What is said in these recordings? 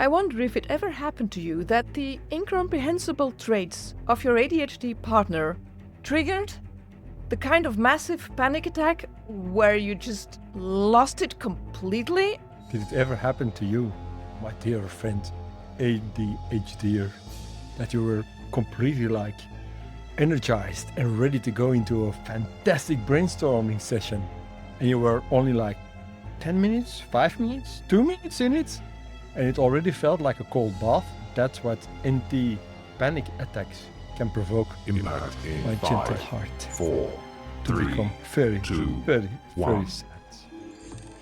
I wonder if it ever happened to you that the incomprehensible traits of your ADHD partner triggered the kind of massive panic attack where you just lost it completely? Did it ever happen to you, my dear friend, ADHDer, that you were completely like energized and ready to go into a fantastic brainstorming session, and you were only like 10 minutes, 5 minutes, 2 minutes in it, and it already felt like a cold bath? That's what anti-panic attacks can provoke Impact in my gentle 5, heart 4, to 3, become very, 2, very 1. sad.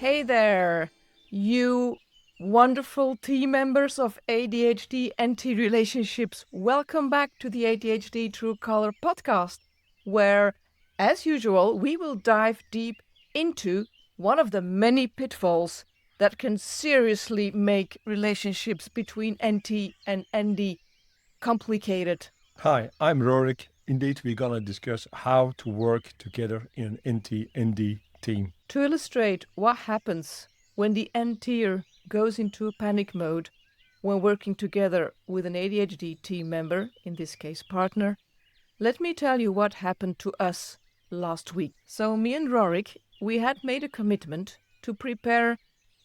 Hey there, you wonderful team members of ADHD Anti-Relationships. Welcome back to the ADHDTrueColors podcast, where, as usual, we will dive deep into one of the many pitfalls that can seriously make relationships between NT and ND complicated. Hi, I'm Roric. Indeed, we're gonna discuss how to work together in an NT-ND team. To illustrate what happens when the NTer goes into a panic mode when working together with an ADHD team member, in this case partner, let me tell you what happened to us last week. So me and Roric, we had made a commitment to prepare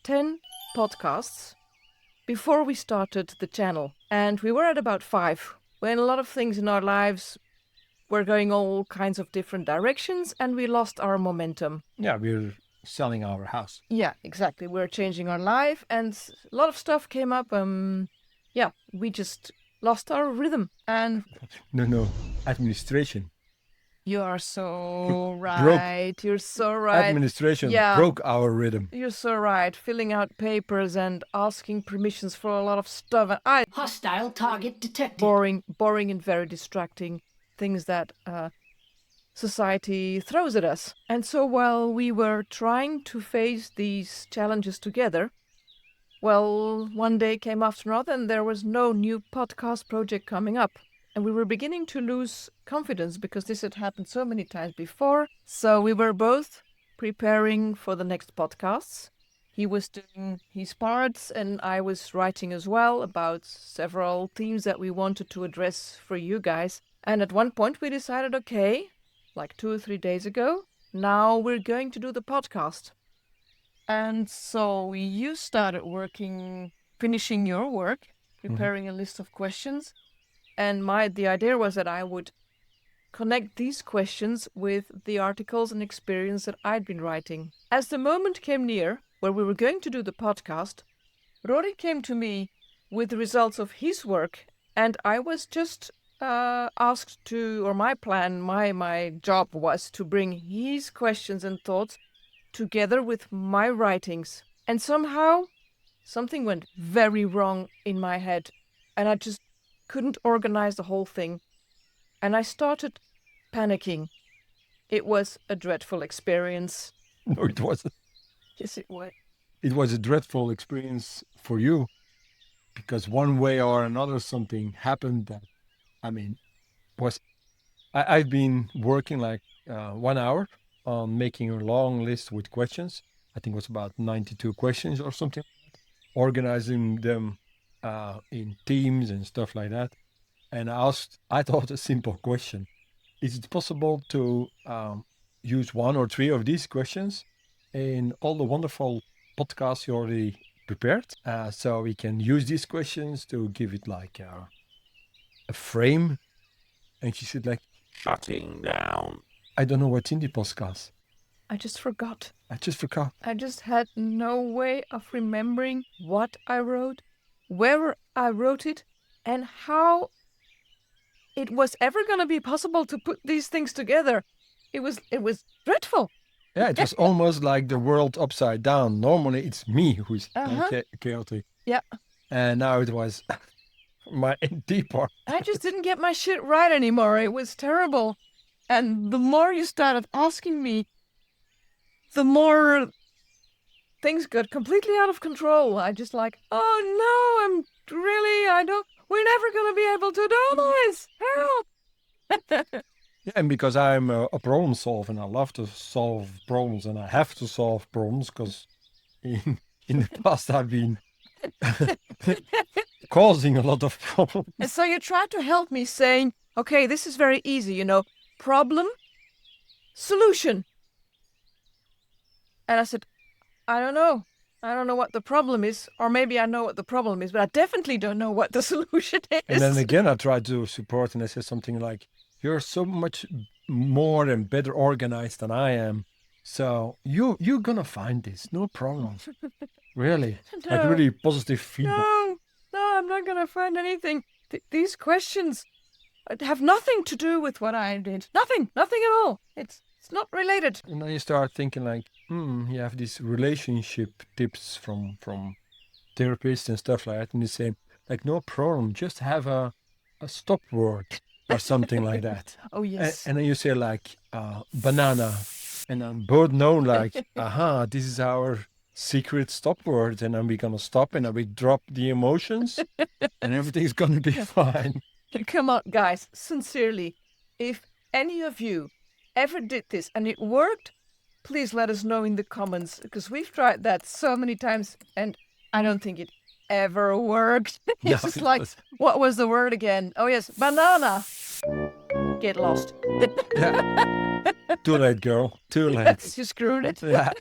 10 podcasts before we started the channel. And we were at about 5, when a lot of things in our lives were going all kinds of different directions and we lost our momentum. Yeah, we're selling our house. Yeah, exactly. We're changing our life and a lot of stuff came up. We just lost our rhythm. And No, administration. you are so right. You're so right. Administration Yeah. broke our rhythm. You're so right. Filling out papers and asking permissions for a lot of stuff. And Hostile target detected. boring and very distracting things that society throws at us. And so while we were trying to face these challenges together, well, one day came after another and there was no new podcast project coming up. And we were beginning to lose confidence because this had happened so many times before. So we were both preparing for the next podcasts. He was doing his parts and I was writing as well about several themes that we wanted to address for you guys. And at one point we decided, okay, like 2 or 3 days ago, now we're going to do the podcast. And so you started finishing your work, preparing a list of questions. And the idea was that I would connect these questions with the articles and experience that I'd been writing. As the moment came near where we were going to do the podcast, Rory came to me with the results of his work, and I was just asked to, or my plan, my job was to bring his questions and thoughts together with my writings. And somehow something went very wrong in my head, and I just couldn't organize the whole thing. And I started panicking. It was a dreadful experience. No, it wasn't. Yes, it was. It was a dreadful experience for you because one way or another something happened that, I've been working like 1 hour on making a long list with questions. I think it was about 92 questions or something, organizing them in teams and stuff like that. And I thought a simple question. Is it possible to use 1 or 3 of these questions in all the wonderful podcasts you already prepared? So we can use these questions to give it like a frame. And she said like, Shutting down. I don't know what's in the podcast. I just forgot. I just forgot. I just had no way of remembering what I wrote, where I wrote it, and how it was ever going to be possible to put these things together. It was dreadful. Yeah, it was almost like the world upside down. Normally it's me who's chaotic. Yeah. And now it was my NT part. I just didn't get my shit right anymore. It was terrible. And the more you started asking me, the more things got completely out of control. I just like, oh no, we're never going to be able to do this. Help. Yeah, and because I'm a problem solver and I love to solve problems and I have to solve problems because in the past I've been causing a lot of problems. And so you tried to help me saying, okay, this is very easy, problem, solution. And I said, I don't know. I don't know what the problem is, or maybe I know what the problem is, but I definitely don't know what the solution is. And then again, I tried to support, and I said something like, "You're so much more and better organized than I am, so you're gonna find this, no problem." Really, like No. really positive feedback. No, I'm not gonna find anything. These questions have nothing to do with what I did. Nothing at all. It's not related. And then you start thinking like, you have these relationship tips from therapists and stuff like that, and you say like, no problem, just have a stop word or something like that. Oh yes. And then you say like banana, and then both know like, aha, this is our secret stop word, and then we're gonna stop, and then we drop the emotions, and everything's gonna be fine. Come on, guys, sincerely, if any of you ever did this and it worked, please let us know in the comments, because we've tried that so many times and I don't think it ever worked. It's just like, what was the word again? Oh yes, banana. Get lost. Yeah. Too late, girl. Too late. You screwed it. Yeah.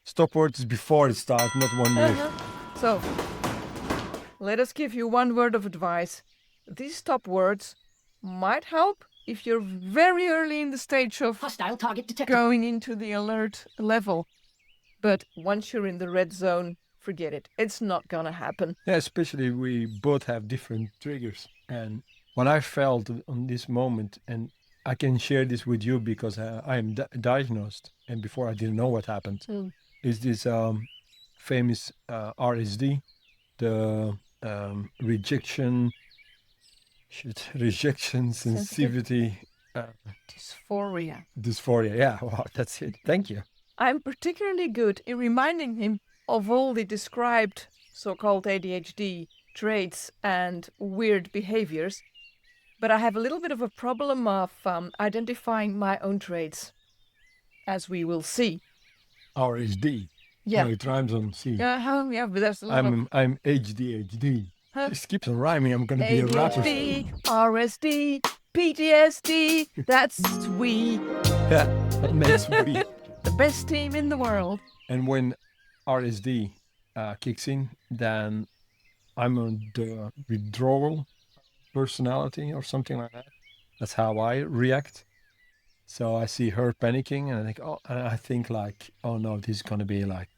Stop word is before it starts, not 1 year. So, let us give you one word of advice. These stop words might help if you're very early in the stage of Hostile target detected. going into the alert level. But once you're in the red zone, forget it. It's not gonna happen. Yeah, especially we both have different triggers. And what I felt on this moment, and I can share this with you because I am diagnosed, and before I didn't know what happened, is this famous RSD, the rejection sensitivity Dysphoria. Yeah, wow, that's it. Thank you. I'm particularly good in reminding him of all the described so-called ADHD traits and weird behaviors, but I have a little bit of a problem of identifying my own traits, as we will see. RSD. Yeah. No, it rhymes on C. Yeah, but there's a lot of I'm ADHD. This keeps on rhyming. I'm gonna be a rapper. ADHD, RSD, PTSD. That's we, Yeah, that makes me. the best team in the world. And when RSD kicks in, then I'm on the withdrawal personality or something like that. That's how I react. So I see her panicking, and I think like, oh no, this is gonna be like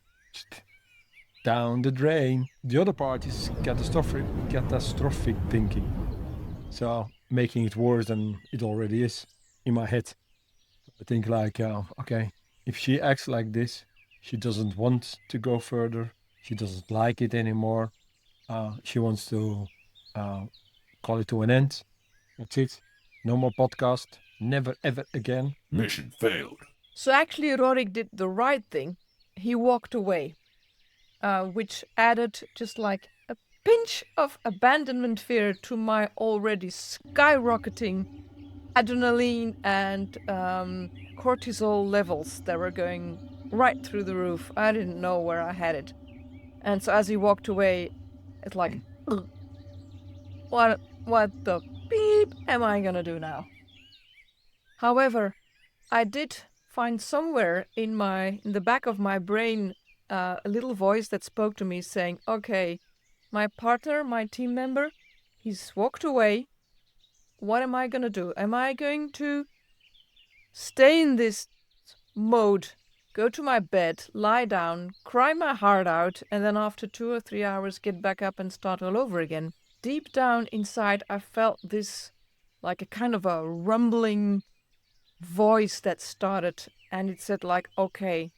down the drain. The other part is catastrophic thinking. So making it worse than it already is in my head. I think like, okay, if she acts like this, she doesn't want to go further. She doesn't like it anymore. She wants to call it to an end. That's it. No more podcast. Never, ever again. Mission failed. So actually, Roric did the right thing. He walked away, which added just like a pinch of abandonment fear to my already skyrocketing adrenaline and cortisol levels that were going right through the roof. I didn't know where I had it. And so as he walked away, it's like, ugh, what the beep am I gonna do now? However, I did find somewhere in the back of my brain a little voice that spoke to me saying, okay, my partner, my team member, he's walked away. What am I going to do? Am I going to stay in this mode, go to my bed, lie down, cry my heart out, and then after 2 or 3 hours get back up and start all over again? Deep down inside, I felt this like a kind of a rumbling voice that started, and it said like, okay,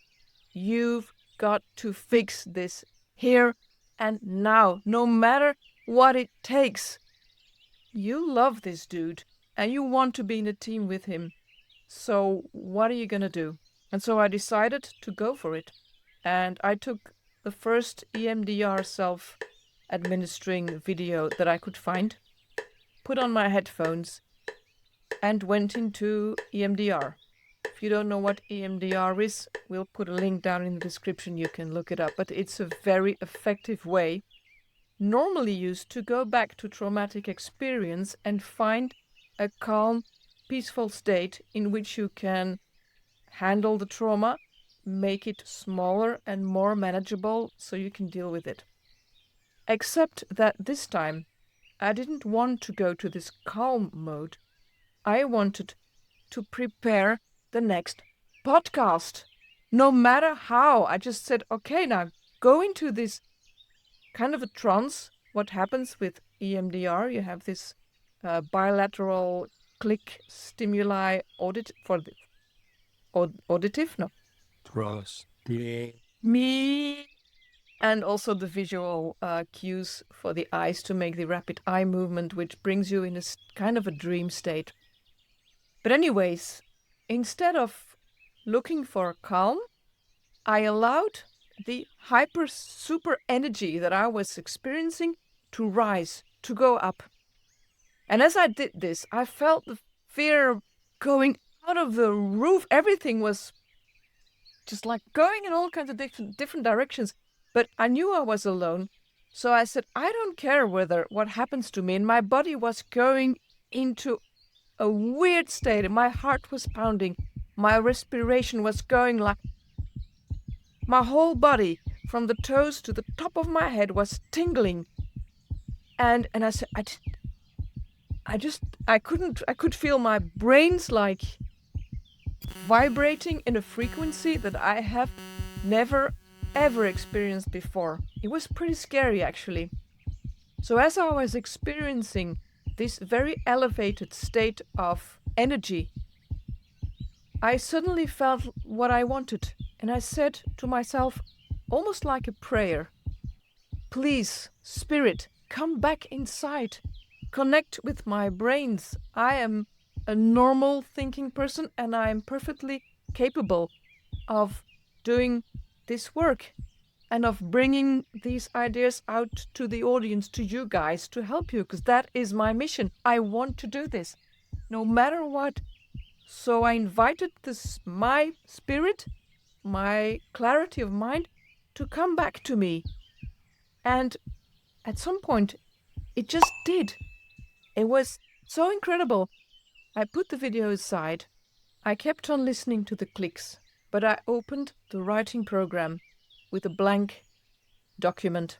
you've got to fix this here and now, no matter what it takes. You love this dude and you want to be in a team with him. So what are you gonna do? And so I decided to go for it. And I took the first EMDR self-administering video that I could find, put on my headphones, and went into EMDR. If you don't know what EMDR is, we'll put a link down in the description. You can look it up. But it's a very effective way normally use to go back to traumatic experience and find a calm, peaceful state in which you can handle the trauma, make it smaller and more manageable so you can deal with it. Except that this time, I didn't want to go to this calm mode. I wanted to prepare the next podcast. No matter how, I just said, okay, now go into this kind of a trance. What happens with EMDR? You have this bilateral click stimuli auditive, no, Trust. me, and also the visual cues for the eyes to make the rapid eye movement, which brings you in a kind of a dream state. But anyways, instead of looking for calm, I allowed the super energy that I was experiencing to rise, to go up. And as I did this, I felt the fear going out of the roof. Everything was just like going in all kinds of different directions. But I knew I was alone. So I said, I don't care what happens to me. And my body was going into a weird state. And my heart was pounding. My respiration was going like my whole body, from the toes to the top of my head, was tingling. And I said, I could feel my brains like vibrating in a frequency that I have never ever experienced before. It was pretty scary, actually. So as I was experiencing this very elevated state of energy, I suddenly felt what I wanted. And I said to myself, almost like a prayer, please, spirit, come back inside. Connect with my brains. I am a normal thinking person and I am perfectly capable of doing this work and of bringing these ideas out to the audience, to you guys, to help you, because that is my mission. I want to do this, no matter what. So I invited my spirit, my clarity of mind, to come back to me. And at some point, it just did. It was so incredible. I put the video aside. I kept on listening to the clicks, but I opened the writing program with a blank document.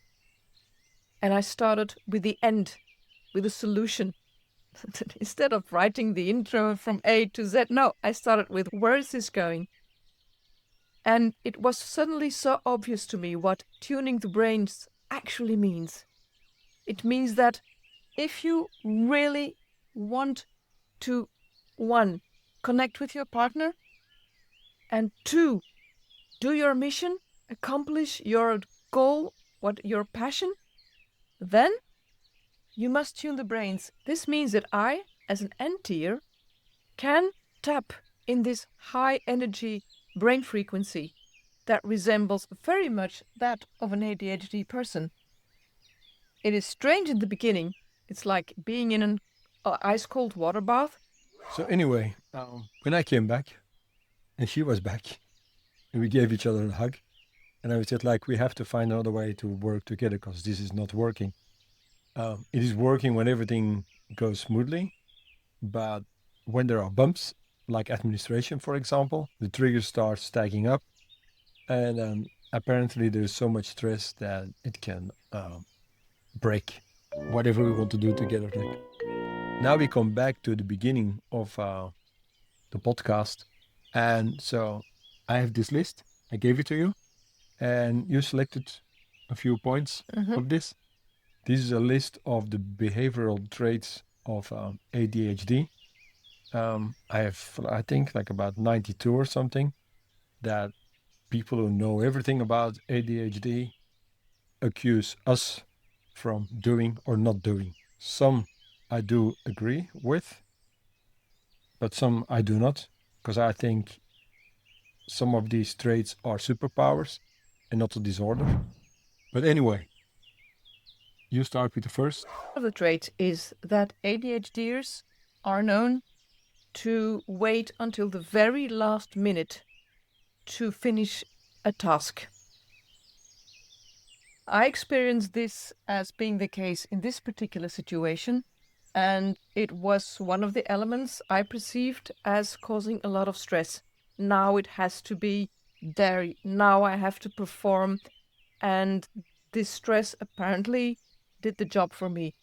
And I started with the end, with a solution. Instead of writing the intro from A to Z, no, I started with, where is this going? And it was suddenly so obvious to me what tuning the brains actually means. It means that if you really want to, 1, connect with your partner, and 2, do your mission, accomplish your goal, your passion, then you must tune the brains. This means that I, as an N-tier, can tap in this high energy brain frequency that resembles very much that of an ADHD person. It is strange in the beginning. It's like being in an ice-cold water bath. So anyway, when I came back, and she was back, and we gave each other a hug, and I said, like, we have to find another way to work together because this is not working. It is working when everything goes smoothly, but when there are bumps, like administration, for example, the trigger starts stacking up, and apparently there's so much stress that it can break whatever we want to do together. Like, now we come back to the beginning of the podcast, and so I have this list. I gave it to you, and you selected a few points of this. This is a list of the behavioral traits of ADHD. I have, I think, like about 92 or something that people who know everything about ADHD accuse us from doing or not doing. Some I do agree with, but some I do not, because I think some of these traits are superpowers and not a disorder. But anyway, you start with the first. The trait is that ADHDers are known to wait until the very last minute to finish a task. I experienced this as being the case in this particular situation, and it was one of the elements I perceived as causing a lot of stress. Now it has to be there. Now I have to perform, and this stress apparently did the job for me.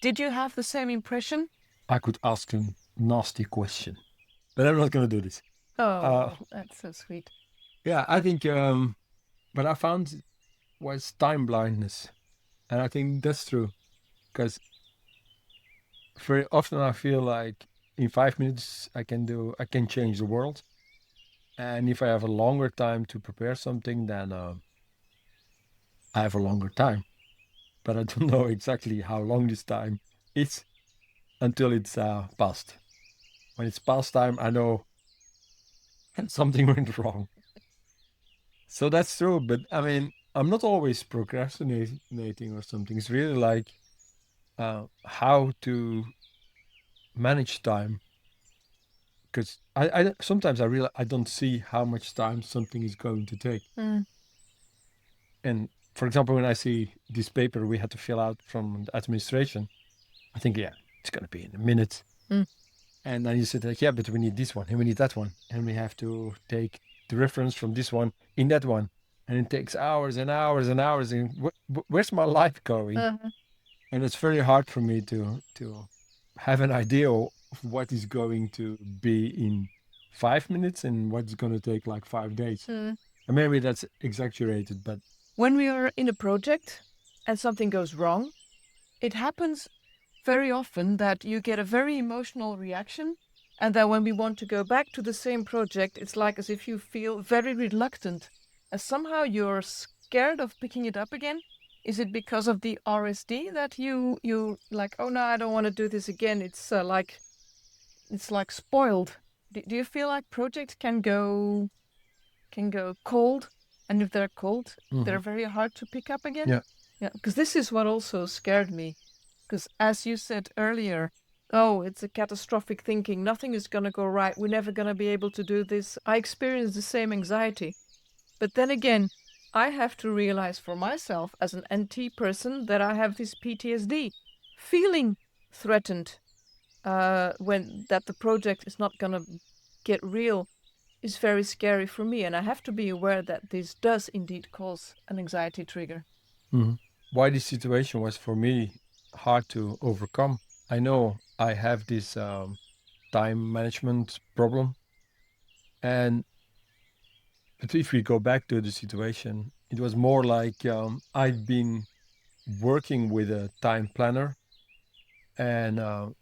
Did you have the same impression? I could ask a nasty question, but I'm not going to do this. Oh, that's so sweet. Yeah, I think what I found was time blindness. And I think that's true. Because very often I feel like in 5 minutes I can change the world. And if I have a longer time to prepare something, then I have a longer time. But I don't know exactly how long this time is until it's past. When it's past time, I know something went wrong. So that's true. But I mean, I'm not always procrastinating or something. It's really like how to manage time. Because I sometimes I realize I don't see how much time something is going to take. And for example, when I see this paper we had to fill out from the administration, I think, yeah, it's going to be in a minute. And then you said, like, yeah, but we need this one and we need that one. And we have to take the reference from this one in that one. And it takes hours and hours and hours. And where's my life going? And it's very hard for me to have an idea of what is going to be in 5 minutes and what's going to take like 5 days. And maybe that's exaggerated, but when we are in a project and something goes wrong, it happens very often that you get a very emotional reaction, and then when we want to go back to the same project, it's like as if you feel very reluctant, as somehow you're scared of picking it up again. Is it because of the RSD that you like, oh no, I don't want to do this again? It's like spoiled. Do you feel like projects can go cold, and if they're cold, they're very hard to pick up again? Yeah. Because this is what also scared me. Because as you said earlier, oh, it's a catastrophic thinking. Nothing is going to go right. We're never going to be able to do this. I experienced the same anxiety. But then again, I have to realize for myself as an NT person that I have this PTSD. Feeling threatened when that the project is not going to get real is very scary for me. And I have to be aware that this does indeed cause an anxiety trigger. Why this situation was for me hard to overcome. I know I have this time management problem. But if we go back to the situation, it was more like I'd been working with a time planner and a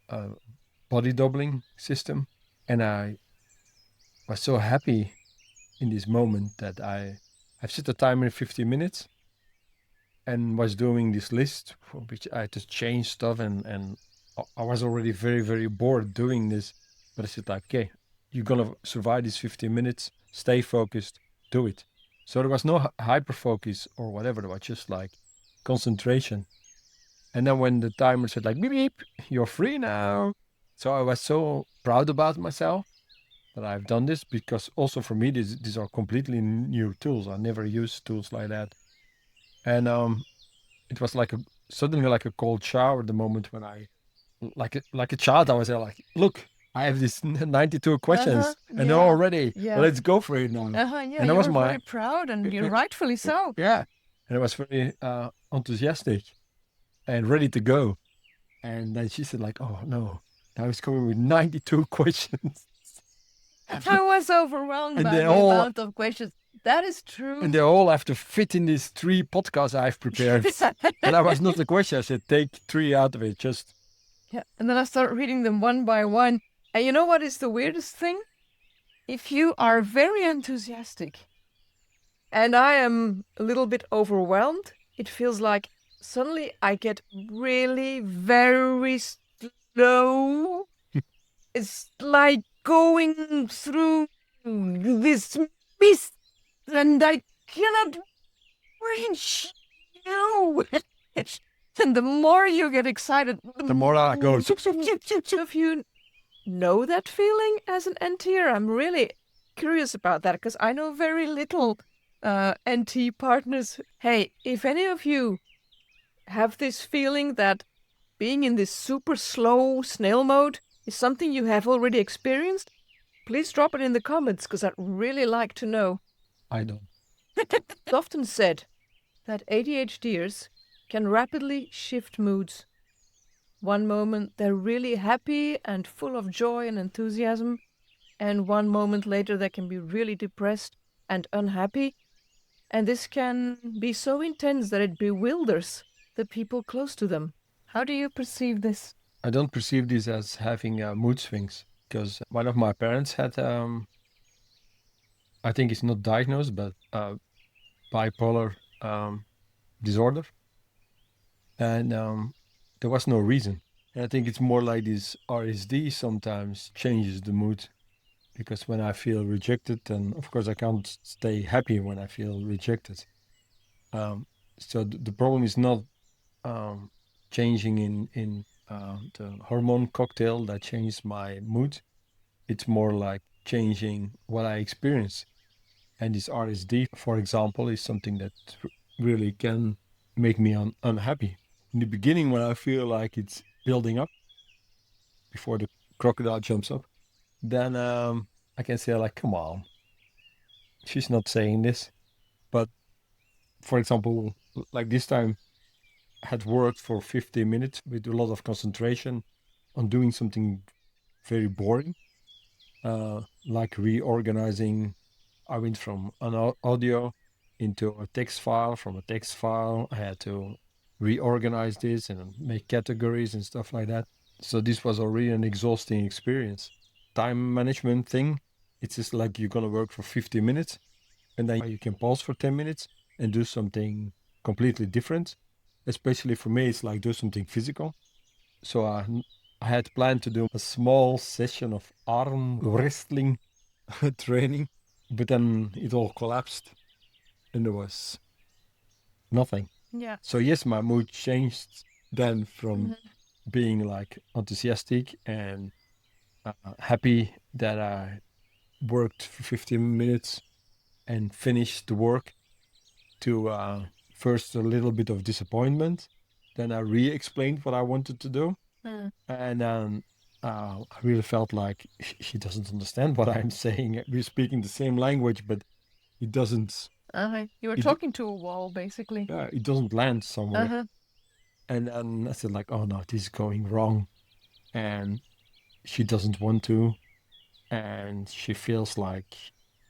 body doubling system. And I was so happy in this moment that I've set a timer in 50 minutes and was doing this list for which I had to change stuff. And I was already very, very bored doing this. But I said, like, okay, you're going to survive these 15 minutes, stay focused, do it. So there was no hyperfocus or whatever. There was just like concentration. And then when the timer said like, beep, beep, you're free now. So I was so proud about myself that I've done this, because also for me, these are completely new tools. I never used tools like that. And it was like suddenly like a cold shower the moment when I, like a child, I was there like, look, I have these 92 questions and they're all ready. Let's go for it now. And I was very proud, and you're rightfully so. Yeah. And I was very enthusiastic and ready to go. And then she said like, oh no, now he's coming with 92 questions. I was overwhelmed by the amount of questions. That is true. And they all have to fit in these 3 podcasts I've prepared. And I was not the question. I said, take 3 out of it, just. Yeah. And then I started reading them one by one. And you know what is the weirdest thing? If you are very enthusiastic and I am a little bit overwhelmed, it feels like suddenly I get really very slow. It's like going through this mist and I cannot reach you. And the more you get excited, the more I go. If you know that feeling as an NTer, I'm really curious about that, because I know very little NT partners. Hey, if any of you have this feeling that being in this super slow snail mode is something you have already experienced, please drop it in the comments, because I'd really like to know. I don't. It's often said that ADHDers can rapidly shift moods. One moment they're really happy and full of joy and enthusiasm, and one moment later they can be really depressed and unhappy. And this can be so intense that it bewilders the people close to them. How do you perceive this? I don't perceive this as having mood swings, because one of my parents had, I think it's not diagnosed, but bipolar disorder. And there was no reason. And I think it's more like this RSD sometimes changes the mood, because when I feel rejected, and of course I can't stay happy when I feel rejected. So the problem is not changing in the hormone cocktail that changes my mood. It's more like changing what I experience. And this RSD, for example, is something that really can make me unhappy. In the beginning, when I feel like it's building up before the crocodile jumps up, then I can say like, come on, she's not saying this. But for example, like this time, I had worked for 15 minutes with a lot of concentration on doing something very boring, like reorganizing. I went from an audio into a text file. From a text file, I had to reorganize this and make categories and stuff like that. So this was already an exhausting experience. Time management thing, it's just like you're gonna work for 50 minutes and then you can pause for 10 minutes and do something completely different. Especially for me, it's like do something physical. So I had planned to do a small session of arm wrestling training, but then it all collapsed and there was nothing. Yeah. So yes, my mood changed then from being like enthusiastic and happy that I worked for 15 minutes and finished the work to first a little bit of disappointment. Then I re-explained what I wanted to do. And then I really felt like he doesn't understand what I'm saying. We're speaking the same language, but it doesn't. You were It- talking to a wall, basically. It doesn't land somewhere. And then I said like, oh no, this is going wrong. And she doesn't want to. And she feels like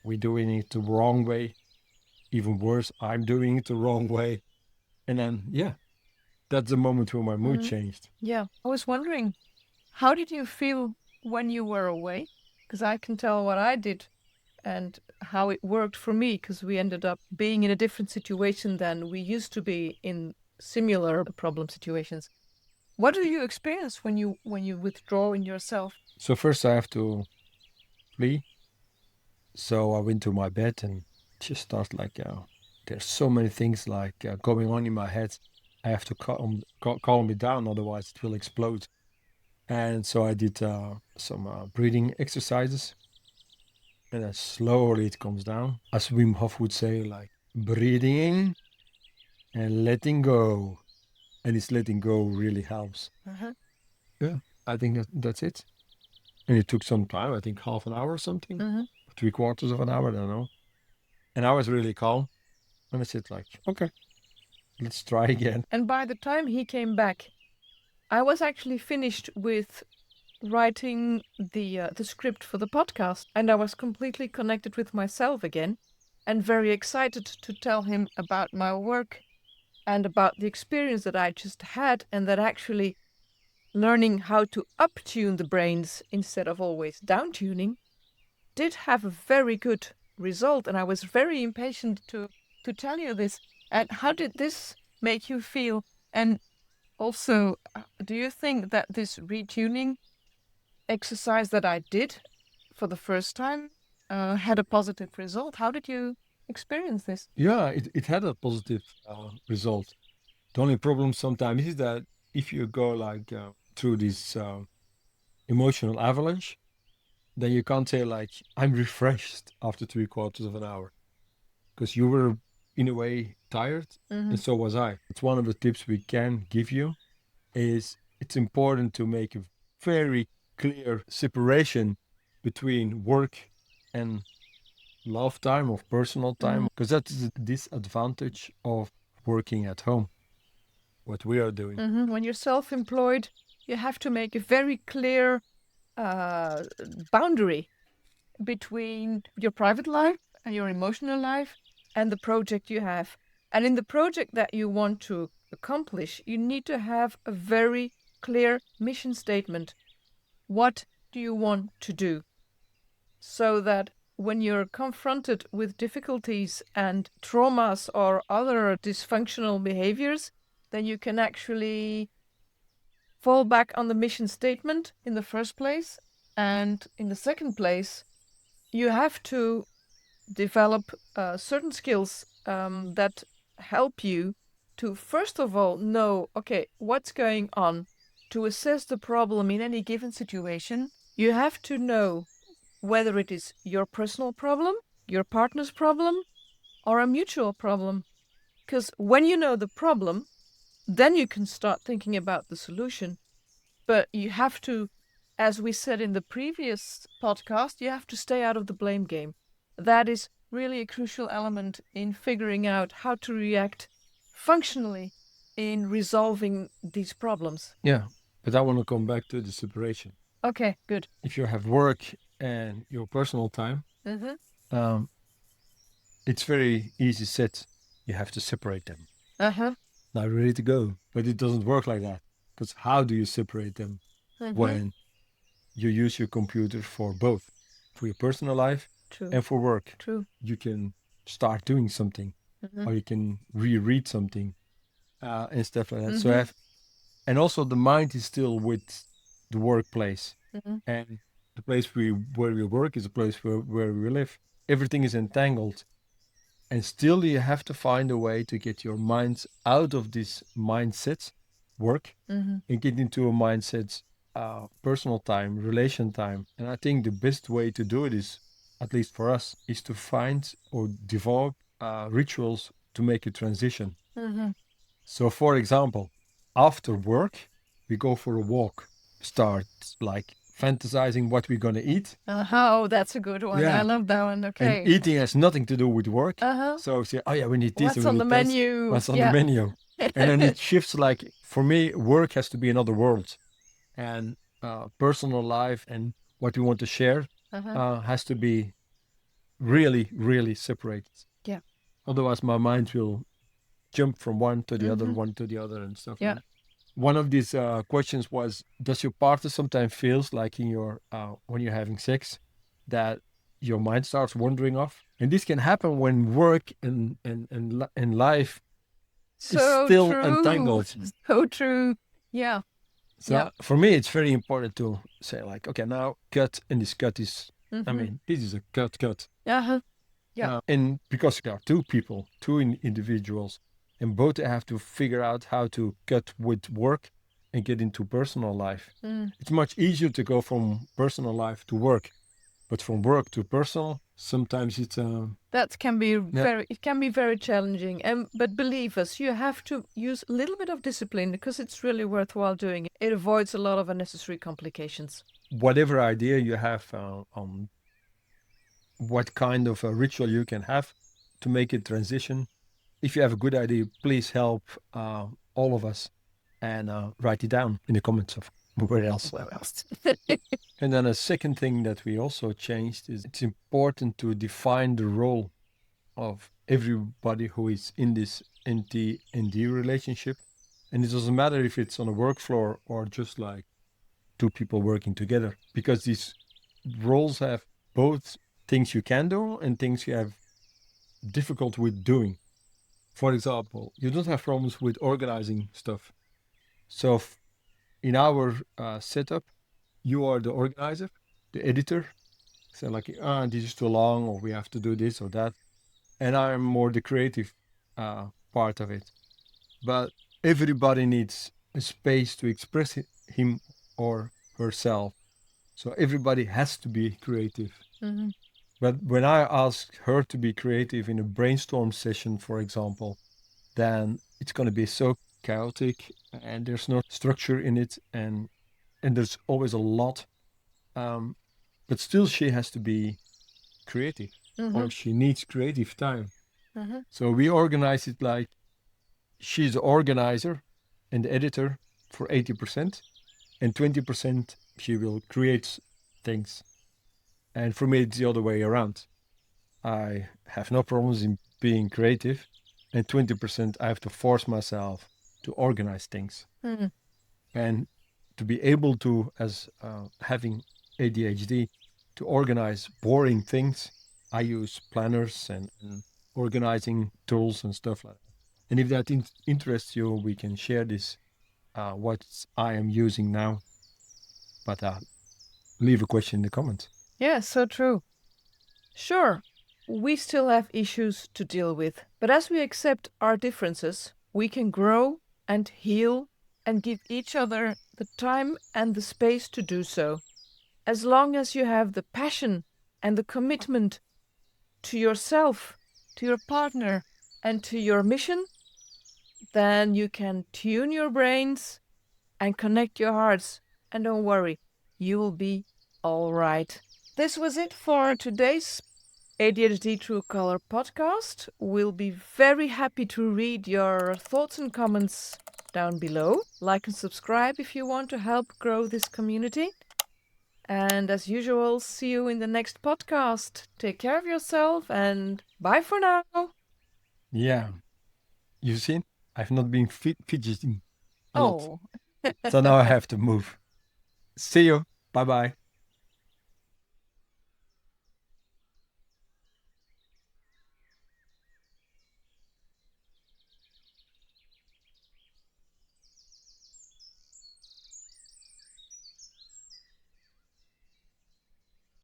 we're doing it the wrong way. Even worse, I'm doing it the wrong way. And then, yeah, that's the moment where my mood changed. Yeah. I was wondering, how did you feel when you were away? Because I can tell what I did and how it worked for me, because we ended up being in a different situation than we used to be in similar problem situations. What do you experience when you withdraw in yourself? So first I have to flee. So I went to my bed and just start like, there's so many things like going on in my head. I have to calm it down, otherwise it will explode. And so I did some breathing exercises. And then slowly it comes down. As Wim Hof would say, like breathing in and letting go. And this letting go really helps. Yeah, I think that's it. And it took some time, I think half an hour or something, 3/4 of an hour, I don't know. And I was really calm. And I said like, okay, let's try again. And by the time he came back, I was actually finished with writing the script for the podcast, and I was completely connected with myself again, and very excited to tell him about my work and about the experience that I just had, and that actually learning how to up-tune the brains instead of always down-tuning did have a very good result, and I was very impatient to tell you this. And how did this make you feel? And also, do you think that this retuning exercise that I did for the first time had a positive result? How did you experience this? Yeah, it had a positive result. The only problem sometimes is that if you go like through this emotional avalanche, then you can't say like, I'm refreshed after 3/4 of an hour. because you were in a way tired, and so was I. It's one of the tips we can give you is it's important to make a very clear separation between work and love time or personal time, because that's the disadvantage of working at home, what we are doing. When you're self-employed, you have to make a very clear boundary between your private life and your emotional life and the project you have. And in the project that you want to accomplish, you need to have a very clear mission statement. What do you want to do? So that when you're confronted with difficulties and traumas or other dysfunctional behaviors, then you can actually fall back on the mission statement in the first place. And in the second place, you have to develop certain skills that help you to, first of all, know, okay, what's going on. To assess the problem in any given situation, you have to know whether it is your personal problem, your partner's problem, or a mutual problem. Because when you know the problem, then you can start thinking about the solution. But you have to, as we said in the previous podcast, you have to stay out of the blame game. That is really a crucial element in figuring out how to react functionally in resolving these problems. Yeah, but I want to come back to the separation. Okay, good. If you have work and your personal time, it's very easy set. You have to separate them. Now ready to go. But it doesn't work like that. Because how do you separate them when you use your computer for both? For your personal life and for work. True. You can start doing something or you can reread something and stuff like that. So and also the mind is still with the workplace. And the place where we work is a place where we live. Everything is entangled. And still you have to find a way to get your minds out of this mindset, work, and get into a mindset, personal time, relation time. And I think the best way to do it is, at least for us, is to find or develop rituals to make a transition. So for example, after work, we go for a walk, start like fantasizing what we're going to eat. Oh, that's a good one. Yeah. I love that one. Okay. And eating has nothing to do with work. So say, oh yeah, we need this. What's on the menu? What's on the menu? And then it shifts, like, for me, work has to be another world. And personal life and what we want to share has to be really, really separated. Yeah. Otherwise, my mind will jump from one to the other, one to the other and stuff. Yeah. Like that. One of these questions was, does your partner sometimes feels like in your when you're having sex that your mind starts wandering off? And this can happen when work and life is still entangled. So true. Yeah. So for me, it's very important to say, like, okay, now cut, and this cut is, I mean, this is a cut. Yeah. And because there are two people, two individuals, and both have to figure out how to cut with work and get into personal life. It's much easier to go from personal life to work, but from work to personal, sometimes it's that can be very challenging. But believe us, you have to use a little bit of discipline because it's really worthwhile doing it. It avoids a lot of unnecessary complications. Whatever idea you have on what kind of a ritual you can have to make it transition. If you have a good idea, please help all of us and write it down in the comments of where else. And then a second thing that we also changed is it's important to define the role of everybody who is in this NT&D relationship. And it doesn't matter if it's on a work floor or just like two people working together, because these roles have both things you can do and things you have difficult with doing. For example, you don't have problems with organizing stuff. So in our setup, you are the organizer, the editor. So like, this is too long, or we have to do this or that. And I'm more the creative part of it. But everybody needs a space to express him or herself. So everybody has to be creative. But when I ask her to be creative in a brainstorm session, for example, then it's going to be so chaotic and there's no structure in it, and there's always a lot. But still, she has to be creative, or she needs creative time. So we organize it like she's the organizer and the editor for 80%, and 20% she will create things. And for me, it's the other way around. I have no problems in being creative, and 20% I have to force myself to organize things. And to be able to, as having ADHD, to organize boring things, I use planners and organizing tools and stuff like that. And if that interests you, we can share this, what I am using now. But leave a question in the comments. Yeah, so true. Sure, we still have issues to deal with, but as we accept our differences, we can grow and heal and give each other the time and the space to do so. As long as you have the passion and the commitment to yourself, to your partner, and to your mission, then you can tune your brains and connect your hearts. And don't worry, you will be all right. This was it for today's ADHD True Color podcast. We'll be very happy to read your thoughts and comments down below. Like and subscribe if you want to help grow this community. And as usual, see you in the next podcast. Take care of yourself and bye for now. Yeah. You see, I've not been fidgeting a lot. Oh. So now I have to move. See you. Bye-bye.